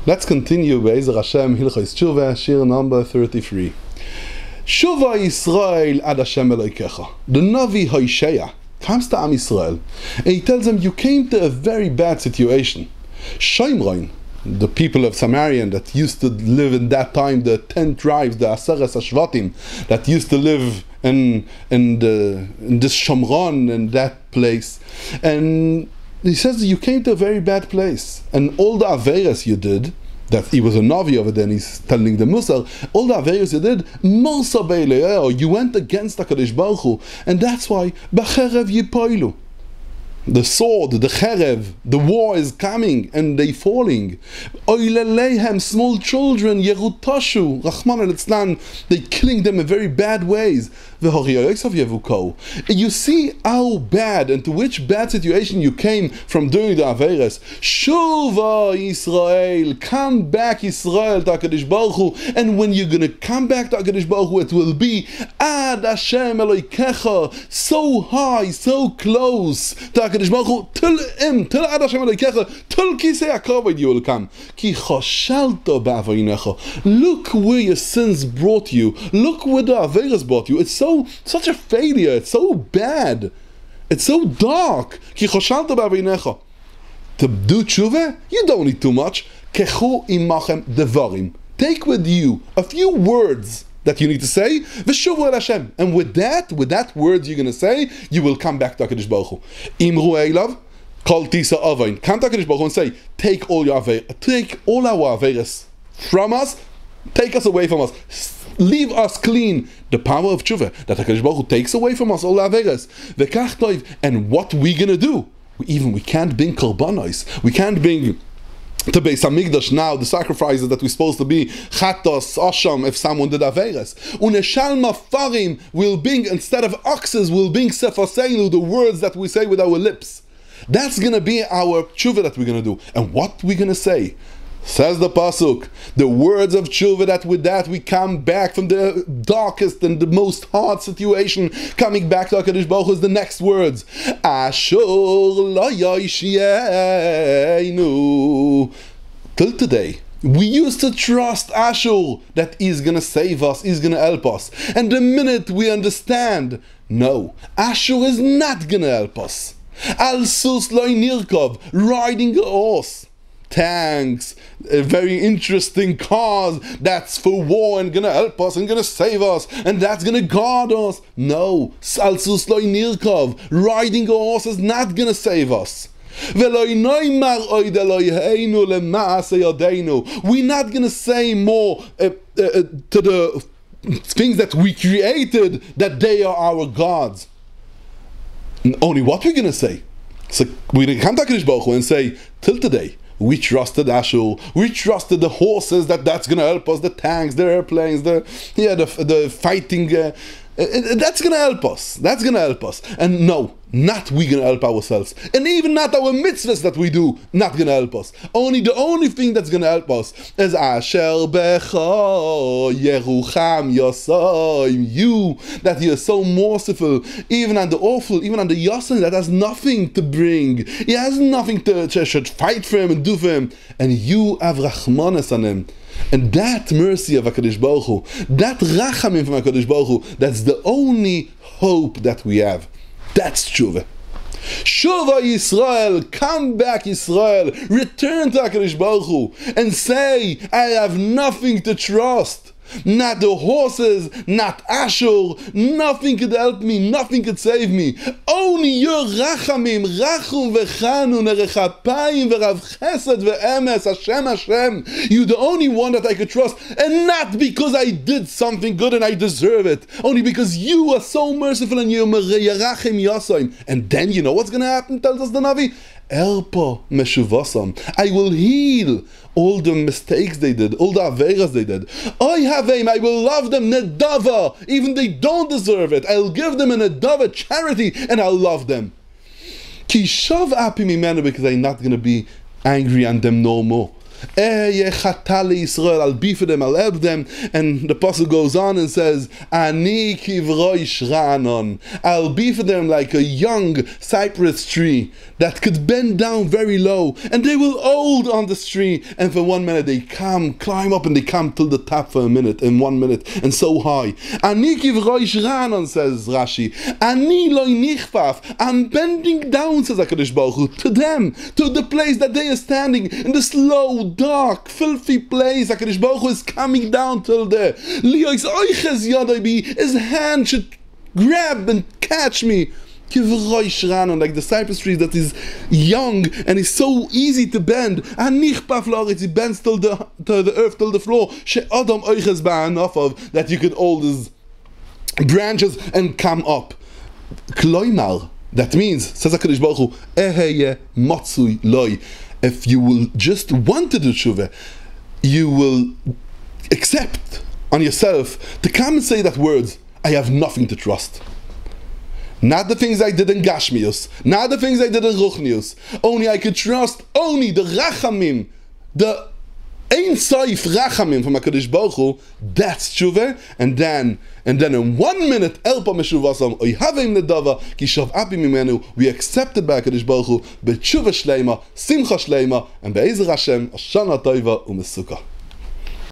Let's continue Be'ezer Hashem Hilchos Teshuvah, Shir number 33. שובה ישראל ad Hashem Elokecha. The Navi Hosea comes to Am Yisrael and he tells them, you came to a very bad situation. Shomron, the people of Samaria that used to live in that time, the 10 tribes, the Aseres Ashvatim, that used to live in this Shomron, in that place. And he says you came to a very bad place, and all the averas you did, that he was a Navi over there and he's telling the Musar, all the averas you did, Mosa Be'eleo, you went against HaKadosh Baruch Hu, and that's why B'cherev Yipoilu. The sword, the cherev, the war is coming and they falling. Oilelehem, small children, Yerutashu, Rachman al-Itzlan, they killing them in very bad ways. You see how bad and to which bad situation you came from doing the Averes. Shuva Israel, come back Israel to HaKadosh Baruch Hu, and when you're going to come back to HaKadosh Baruch Hu, it will be Ad Hashem Elokecha, so high, so close to HaKadosh Baruch Hu, till Ad Hashem Elokecha, till Kisei HaKavod you will come. Ki choshalta ba'avonecha. Look where your sins brought you. Look where the Averes brought you. It's such a failure. It's so bad. It's so dark. Ki choshalta ba'avonecha. To do tshuva, you don't need too much. Kechu imachem devarim. Take with you a few words that you need to say, v'shuvu el Hashem. And with that words you're going to say, you will come back to HaKadosh Baruch Hu. Imru eilav, kol tisa avain. Come to HaKadosh Baruch Hu and say, take all our averas from us, take us away from us, leave us clean. The power of tshuva, that HaKadosh Baruch Hu takes away from us all averas. V'kach toiv. And what we going to do? We can't bring korbanos. We can't bring to Beis Hamikdash now the sacrifices that we're supposed to be chatos, asham, if someone did averes. Uneshal mafarim will bring, instead of oxes, will bring sefaseinu, the words that we say with our lips. That's gonna be our tshuva that we're gonna do. And what we're gonna say? Says the pasuk, the words of tshuva, that with that we come back from the darkest and the most hard situation, coming back to HaKadosh Baruch Hu is the next words. Ashur lo yoishienu. Till today, we used to trust Ashur that he's gonna save us, he's gonna help us. And the minute we understand, no, Ashur is not gonna help us. Al sus lo nirkov, riding a horse. Tanks, very interesting cars, that's for war and gonna help us and gonna save us and that's gonna guard us. No, salsus loy nirkov, riding a horse is not gonna save us. We're not gonna say more to the things that we created that they are our gods. Only what we're gonna say. So we're gonna come to HaKadosh Baruch Hu and say, till today, we trusted Ashur, we trusted the horses, that's going to help us, the tanks, the airplanes, the fighting, that's going to help us, and no, not we going to help ourselves, and even not our mitzvahs that we do, not going to help us. The only thing that's going to help us is Asher Becha Yerucham Yosoim, you, that you are so merciful, even on the awful, even on the Yosim that has nothing to bring, he has nothing to fight for him and do for him, and you have rachmanis on him. And that mercy of HaKadosh Baruch Hu, that rachamim from HaKadosh Baruch Hu, that's the only hope that we have. That's Teshuvah. Shuva Yisrael, come back Yisrael, return to HaKadosh Baruch Hu, and say, I have nothing to trust. Not the horses, not Ashur, nothing could help me, nothing could save me. Only your rachamim, rachum v'chanun, rechapayim v'rav chesed v'emes, Hashem. You're the only one that I could trust, and not because I did something good and I deserve it. Only because you are so merciful and you're merachim yosoim. And then you know what's going to happen, tells us the Navi? Erpo meshuvasam. I will heal all the mistakes they did, all the averas they did. I will love them nedava, even they don't deserve it. I'll give them a nedava charity, and I'll love them. Ki shav api mimenu, because I'm not going to be angry on them no more. Israel, I'll be for them, I'll help them. And the apostle goes on and says, Ani kivroish ra'anon, I'll be for them like a young cypress tree that could bend down very low, and they will hold on this tree, and for 1 minute they climb up, and they come till the top for a minute, in 1 minute, and so high. Ani kivroish ra'anon, says Rashi. Ani loy nichpaf, I'm bending down, says HaKadosh Baruch Hu, to them, to the place that they are standing, in this low, dark, filthy place. HaKadosh Baruch Hu is coming down till there. His hand should grab and catch me. Like the cypress tree that is young and is so easy to bend. He bends till the earth, till the floor. Enough of that you could hold his branches and come up. That means, says HaKadosh Baruch Hu, matzui loy. If you will just want to do teshuvah, you will accept on yourself to come and say that words, I have nothing to trust. Not the things I did in Gashmius, not the things I did in Ruchnius. Only I could trust only the rachamim, the Ein Soif rachamim from HaKadosh Baruch Hu. That's teshuvah. And then in 1 minute, Elpa Meshuvasam, Oyhavim Nedava, Kishav Abi Mimenu, we accepted by HaKadosh Baruch Hu, Betshuvah Shleima, Simcha Shleima, and Be'ezer Hashem, Ashana Toiva, U'Mesuka.